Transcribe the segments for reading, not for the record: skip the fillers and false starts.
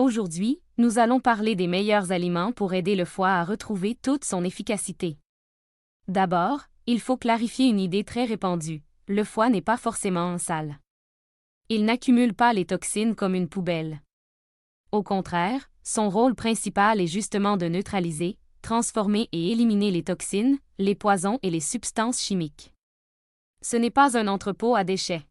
Aujourd'hui, nous allons parler des meilleurs aliments pour aider le foie à retrouver toute son efficacité. D'abord, il faut clarifier une idée très répandue. Le foie n'est pas forcément sale. Il n'accumule pas les toxines comme une poubelle. Au contraire, son rôle principal est justement de neutraliser, transformer et éliminer les toxines, les poisons et les substances chimiques. Ce n'est pas un entrepôt à déchets.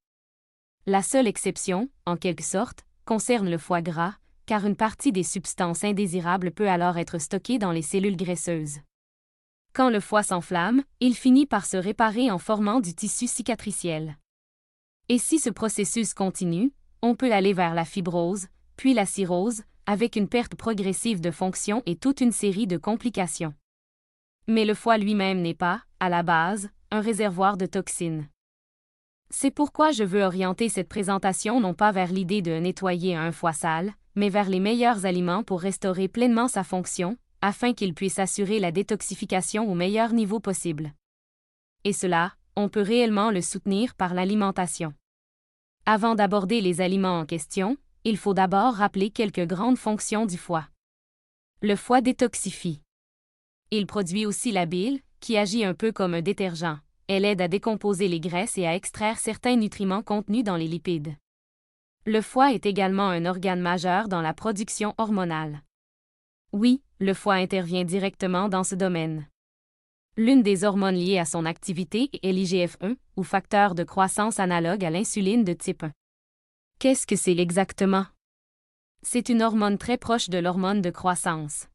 La seule exception, en quelque sorte, concerne le foie gras, car une partie des substances indésirables peut alors être stockée dans les cellules graisseuses. Quand le foie s'enflamme, il finit par se réparer en formant du tissu cicatriciel. Et si ce processus continue, on peut aller vers la fibrose, puis la cirrhose, avec une perte progressive de fonction et toute une série de complications. Mais le foie lui-même n'est pas, à la base, un réservoir de toxines. C'est pourquoi je veux orienter cette présentation non pas vers l'idée de nettoyer un foie sale, mais vers les meilleurs aliments pour restaurer pleinement sa fonction, afin qu'il puisse assurer la détoxification au meilleur niveau possible. Et cela, on peut réellement le soutenir par l'alimentation. Avant d'aborder les aliments en question, il faut d'abord rappeler quelques grandes fonctions du foie. Le foie détoxifie. Il produit aussi la bile, qui agit un peu comme un détergent. Elle aide à décomposer les graisses et à extraire certains nutriments contenus dans les lipides. Le foie est également un organe majeur dans la production hormonale. Oui, le foie intervient directement dans ce domaine. L'une des hormones liées à son activité est l'IGF-1, ou facteur de croissance analogue à l'insuline de type 1. Qu'est-ce que c'est exactement? C'est une hormone très proche de l'hormone de croissance.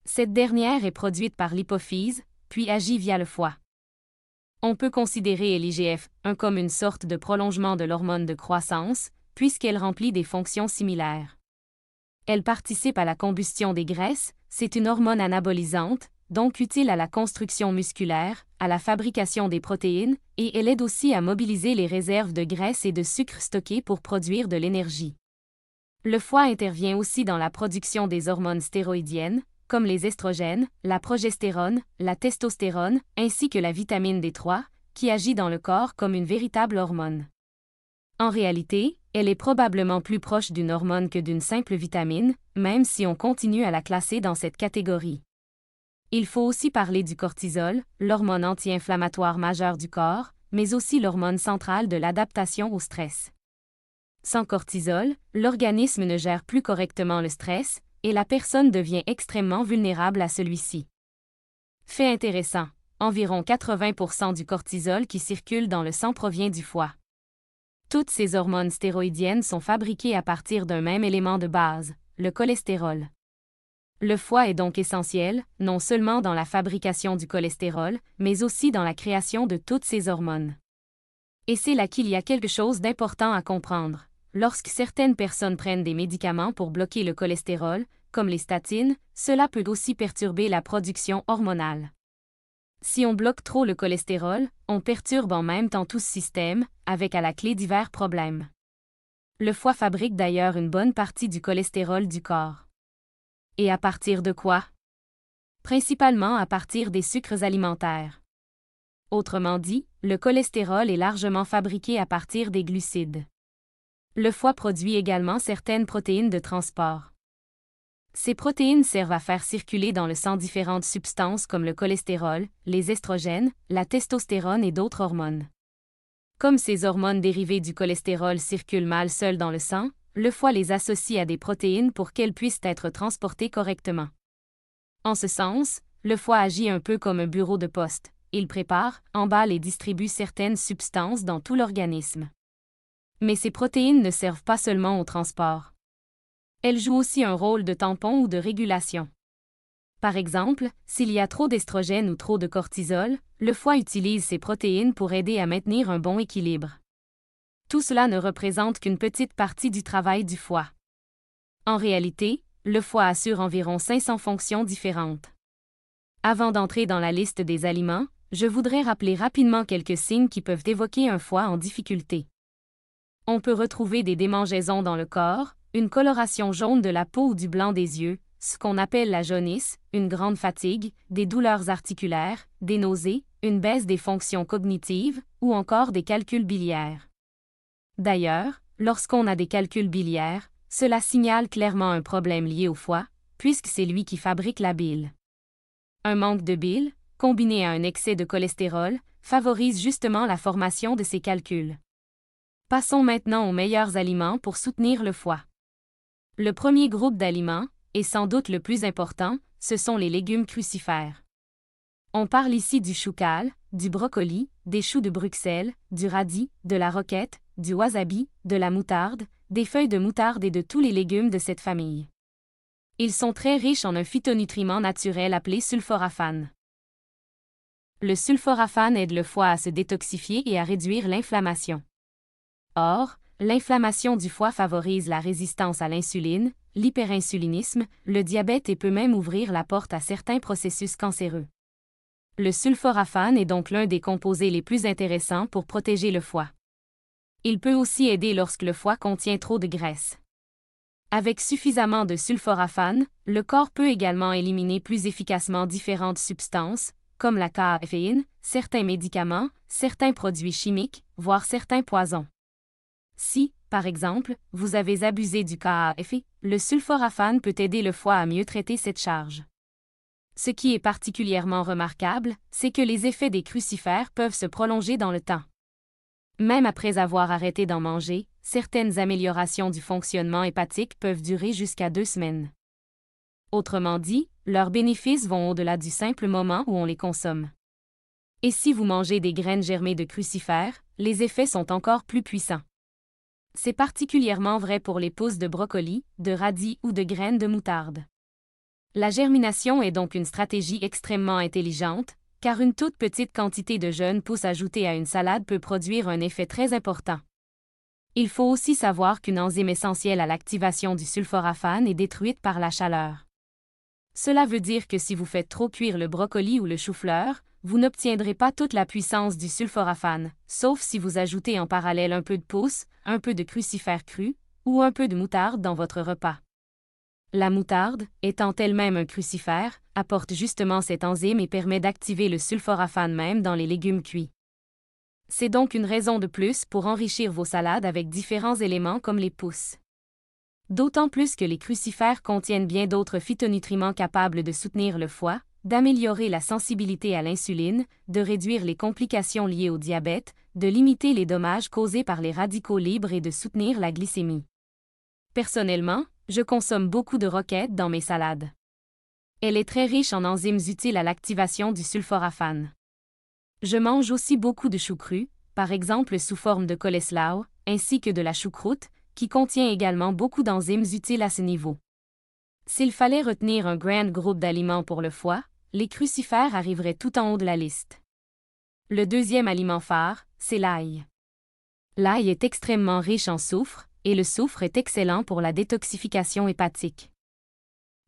Cette dernière est produite par l'hypophyse, puis agit via le foie. On peut considérer l'IGF-1 comme une sorte de prolongement de l'hormone de croissance, puisqu'elle remplit des fonctions similaires. Elle participe à la combustion des graisses, c'est une hormone anabolisante, donc utile à la construction musculaire, à la fabrication des protéines, et elle aide aussi à mobiliser les réserves de graisse et de sucre stockées pour produire de l'énergie. Le foie intervient aussi dans la production des hormones stéroïdiennes, comme les estrogènes, la progestérone, la testostérone, ainsi que la vitamine D3, qui agit dans le corps comme une véritable hormone. En réalité, elle est probablement plus proche d'une hormone que d'une simple vitamine, même si on continue à la classer dans cette catégorie. Il faut aussi parler du cortisol, l'hormone anti-inflammatoire majeure du corps, mais aussi l'hormone centrale de l'adaptation au stress. Sans cortisol, l'organisme ne gère plus correctement le stress, et la personne devient extrêmement vulnérable à celui-ci. Fait intéressant, environ 80% du cortisol qui circule dans le sang provient du foie. Toutes ces hormones stéroïdiennes sont fabriquées à partir d'un même élément de base, le cholestérol. Le foie est donc essentiel, non seulement dans la fabrication du cholestérol, mais aussi dans la création de toutes ces hormones. Et c'est là qu'il y a quelque chose d'important à comprendre. Lorsque certaines personnes prennent des médicaments pour bloquer le cholestérol, comme les statines, cela peut aussi perturber la production hormonale. Si on bloque trop le cholestérol, on perturbe en même temps tout ce système, avec à la clé divers problèmes. Le foie fabrique d'ailleurs une bonne partie du cholestérol du corps. Et à partir de quoi? Principalement à partir des sucres alimentaires. Autrement dit, le cholestérol est largement fabriqué à partir des glucides. Le foie produit également certaines protéines de transport. Ces protéines servent à faire circuler dans le sang différentes substances comme le cholestérol, les estrogènes, la testostérone et d'autres hormones. Comme ces hormones dérivées du cholestérol circulent mal seules dans le sang, le foie les associe à des protéines pour qu'elles puissent être transportées correctement. En ce sens, le foie agit un peu comme un bureau de poste. Il prépare, emballe et distribue certaines substances dans tout l'organisme. Mais ces protéines ne servent pas seulement au transport. Elles jouent aussi un rôle de tampon ou de régulation. Par exemple, s'il y a trop d'estrogène ou trop de cortisol, le foie utilise ces protéines pour aider à maintenir un bon équilibre. Tout cela ne représente qu'une petite partie du travail du foie. En réalité, le foie assure environ 500 fonctions différentes. Avant d'entrer dans la liste des aliments, je voudrais rappeler rapidement quelques signes qui peuvent évoquer un foie en difficulté. On peut retrouver des démangeaisons dans le corps, une coloration jaune de la peau ou du blanc des yeux, ce qu'on appelle la jaunisse, une grande fatigue, des douleurs articulaires, des nausées, une baisse des fonctions cognitives, ou encore des calculs biliaires. D'ailleurs, lorsqu'on a des calculs biliaires, Cela signale clairement un problème lié au foie, puisque c'est lui qui fabrique la bile. Un manque de bile, combiné à un excès de cholestérol, favorise justement la formation de ces calculs. Passons maintenant aux meilleurs aliments pour soutenir le foie. Le premier groupe d'aliments, et sans doute le plus important, ce sont les légumes crucifères. On parle ici du chou-cal, du brocoli, des choux de Bruxelles, du radis, de la roquette, du wasabi, de la moutarde, des feuilles de moutarde et de tous les légumes de cette famille. Ils sont très riches en un phytonutriment naturel appelé sulforaphane. Le sulforaphane aide le foie à se détoxifier et à réduire l'inflammation. Or, l'inflammation du foie favorise la résistance à l'insuline, l'hyperinsulinisme, le diabète et peut même ouvrir la porte à certains processus cancéreux. Le sulforaphane est donc l'un des composés les plus intéressants pour protéger le foie. Il peut aussi aider lorsque le foie contient trop de graisse. Avec suffisamment de sulforaphane, le corps peut également éliminer plus efficacement différentes substances, comme la caféine, certains médicaments, certains produits chimiques, voire certains poisons. Si, par exemple, vous avez abusé du café, le sulforaphane peut aider le foie à mieux traiter cette charge. Ce qui est particulièrement remarquable, c'est que les effets des crucifères peuvent se prolonger dans le temps. Même après avoir arrêté d'en manger, certaines améliorations du fonctionnement hépatique peuvent durer jusqu'à 2 semaines. Autrement dit, leurs bénéfices vont au-delà du simple moment où on les consomme. Et si vous mangez des graines germées de crucifères, les effets sont encore plus puissants. C'est particulièrement vrai pour les pousses de brocoli, de radis ou de graines de moutarde. La germination est donc une stratégie extrêmement intelligente, car une toute petite quantité de jeunes pousses ajoutées à une salade peut produire un effet très important. Il faut aussi savoir qu'une enzyme essentielle à l'activation du sulforaphane est détruite par la chaleur. Cela veut dire que si vous faites trop cuire le brocoli ou le chou-fleur, vous n'obtiendrez pas toute la puissance du sulforaphane, sauf si vous ajoutez en parallèle un peu de pousses, un peu de crucifères crus, ou un peu de moutarde dans votre repas. La moutarde, étant elle-même un crucifère, apporte justement cette enzyme et permet d'activer le sulforaphane même dans les légumes cuits. C'est donc une raison de plus pour enrichir vos salades avec différents éléments comme les pousses. D'autant plus que les crucifères contiennent bien d'autres phytonutriments capables de soutenir le foie, d'améliorer la sensibilité à l'insuline, de réduire les complications liées au diabète, de limiter les dommages causés par les radicaux libres et de soutenir la glycémie. Personnellement, je consomme beaucoup de roquette dans mes salades. Elle est très riche en enzymes utiles à l'activation du sulforaphane. Je mange aussi beaucoup de chou cru, par exemple sous forme de coleslaw, ainsi que de la choucroute, qui contient également beaucoup d'enzymes utiles à ce niveau. S'il fallait retenir un grand groupe d'aliments pour le foie, les crucifères arriveraient tout en haut de la liste. Le deuxième aliment phare, c'est l'ail. L'ail est extrêmement riche en soufre, et le soufre est excellent pour la détoxification hépatique.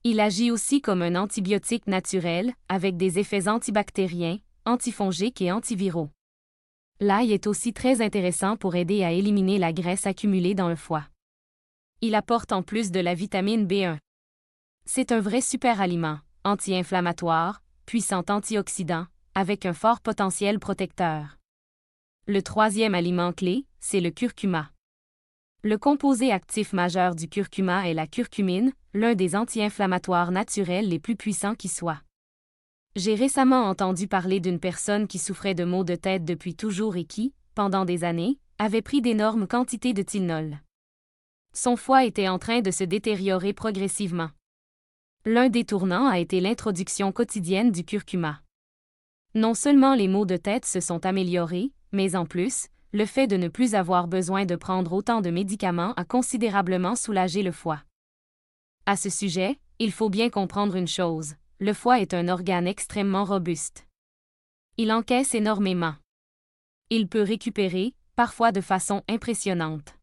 Il agit aussi comme un antibiotique naturel, avec des effets antibactériens, antifongiques et antiviraux. L'ail est aussi très intéressant pour aider à éliminer la graisse accumulée dans le foie. Il apporte en plus de la vitamine B1. C'est un vrai super aliment, anti-inflammatoire, puissant antioxydant, avec un fort potentiel protecteur. Le troisième aliment clé, c'est le curcuma. Le composé actif majeur du curcuma est la curcumine, l'un des anti-inflammatoires naturels les plus puissants qui soient. J'ai récemment entendu parler d'une personne qui souffrait de maux de tête depuis toujours et qui, pendant des années, avait pris d'énormes quantités de Tylenol. Son foie était en train de se détériorer progressivement. L'un des tournants a été l'introduction quotidienne du curcuma. Non seulement les maux de tête se sont améliorés, mais en plus, le fait de ne plus avoir besoin de prendre autant de médicaments a considérablement soulagé le foie. À ce sujet, il faut bien comprendre une chose, le foie est un organe extrêmement robuste. Il encaisse énormément. Il peut récupérer, parfois de façon impressionnante.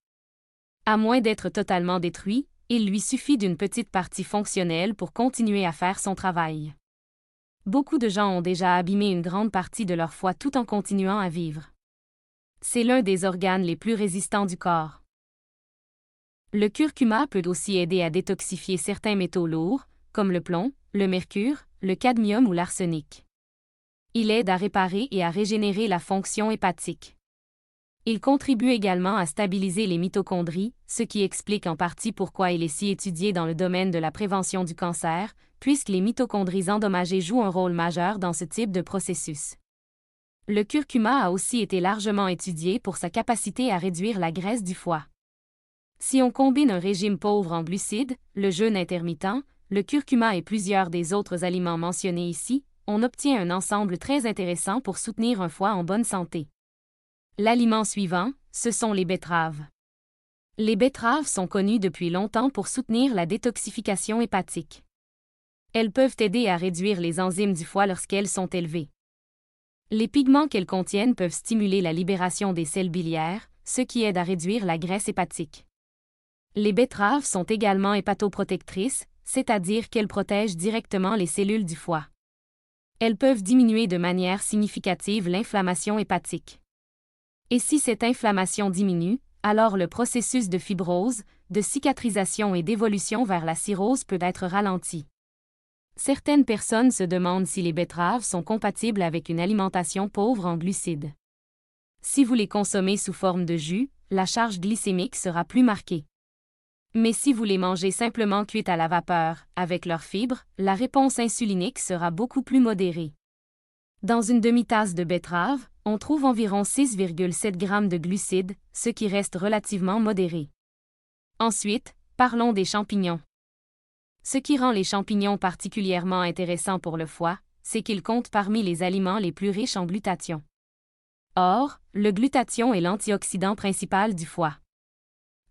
À moins d'être totalement détruit, il lui suffit d'une petite partie fonctionnelle pour continuer à faire son travail. Beaucoup de gens ont déjà abîmé une grande partie de leur foie tout en continuant à vivre. C'est l'un des organes les plus résistants du corps. Le curcuma peut aussi aider à détoxifier certains métaux lourds, comme le plomb, le mercure, le cadmium ou l'arsenic. Il aide à réparer et à régénérer la fonction hépatique. Il contribue également à stabiliser les mitochondries, ce qui explique en partie pourquoi il est si étudié dans le domaine de la prévention du cancer, puisque les mitochondries endommagées jouent un rôle majeur dans ce type de processus. Le curcuma a aussi été largement étudié pour sa capacité à réduire la graisse du foie. Si on combine un régime pauvre en glucides, le jeûne intermittent, le curcuma et plusieurs des autres aliments mentionnés ici, on obtient un ensemble très intéressant pour soutenir un foie en bonne santé. L'aliment suivant, ce sont les betteraves. Les betteraves sont connues depuis longtemps pour soutenir la détoxification hépatique. Elles peuvent aider à réduire les enzymes du foie lorsqu'elles sont élevées. Les pigments qu'elles contiennent peuvent stimuler la libération des sels biliaires, ce qui aide à réduire la graisse hépatique. Les betteraves sont également hépatoprotectrices, c'est-à-dire qu'elles protègent directement les cellules du foie. Elles peuvent diminuer de manière significative l'inflammation hépatique. Et si cette inflammation diminue, alors le processus de fibrose, de cicatrisation et d'évolution vers la cirrhose peut être ralenti. Certaines personnes se demandent si les betteraves sont compatibles avec une alimentation pauvre en glucides. Si vous les consommez sous forme de jus, la charge glycémique sera plus marquée. Mais si vous les mangez simplement cuites à la vapeur, avec leurs fibres, la réponse insulinique sera beaucoup plus modérée. Dans une demi-tasse de betterave, on trouve environ 6,7 g de glucides, ce qui reste relativement modéré. Ensuite, parlons des champignons. Ce qui rend les champignons particulièrement intéressants pour le foie, c'est qu'ils comptent parmi les aliments les plus riches en glutathion. Or, le glutathion est l'antioxydant principal du foie.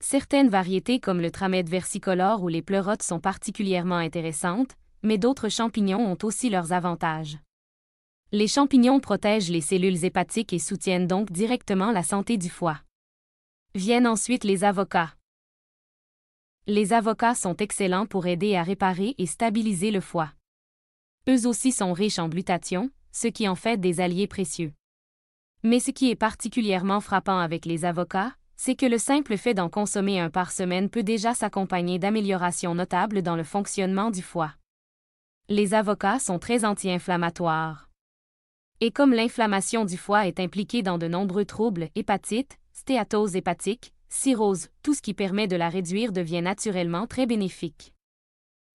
Certaines variétés comme le tramède versicolore ou les pleurotes sont particulièrement intéressantes, mais d'autres champignons ont aussi leurs avantages. Les champignons protègent les cellules hépatiques et soutiennent donc directement la santé du foie. Viennent ensuite les avocats. Les avocats sont excellents pour aider à réparer et stabiliser le foie. Eux aussi sont riches en glutathion, ce qui en fait des alliés précieux. Mais ce qui est particulièrement frappant avec les avocats, c'est que le simple fait d'en consommer un par semaine peut déjà s'accompagner d'améliorations notables dans le fonctionnement du foie. Les avocats sont très anti-inflammatoires. Et comme l'inflammation du foie est impliquée dans de nombreux troubles, hépatite, stéatose hépatique, cirrhose, tout ce qui permet de la réduire devient naturellement très bénéfique.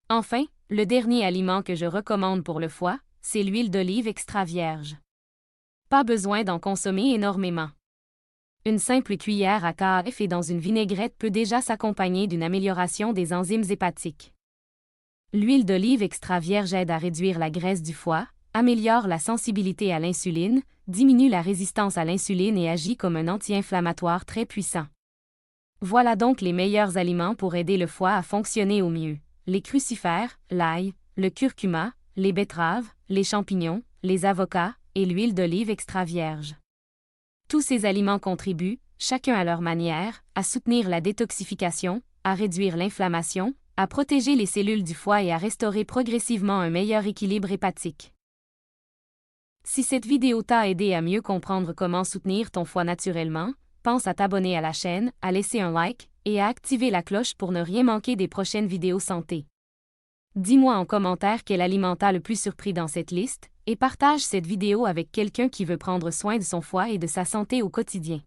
Enfin, le dernier aliment que je recommande pour le foie, c'est l'huile d'olive extra vierge. Pas besoin d'en consommer énormément. Une simple cuillère à café dans une vinaigrette peut déjà s'accompagner d'une amélioration des enzymes hépatiques. L'huile d'olive extra vierge aide à réduire la graisse du foie, améliore la sensibilité à l'insuline, diminue la résistance à l'insuline et agit comme un anti-inflammatoire très puissant. Voilà donc les meilleurs aliments pour aider le foie à fonctionner au mieux. Les crucifères, l'ail, le curcuma, les betteraves, les champignons, les avocats et l'huile d'olive extra vierge. Tous ces aliments contribuent, chacun à leur manière, à soutenir la détoxification, à réduire l'inflammation, à protéger les cellules du foie et à restaurer progressivement un meilleur équilibre hépatique. Si cette vidéo t'a aidé à mieux comprendre comment soutenir ton foie naturellement, pense à t'abonner à la chaîne, à laisser un like et à activer la cloche pour ne rien manquer des prochaines vidéos santé. Dis-moi en commentaire quel aliment t'a le plus surpris dans cette liste et partage cette vidéo avec quelqu'un qui veut prendre soin de son foie et de sa santé au quotidien.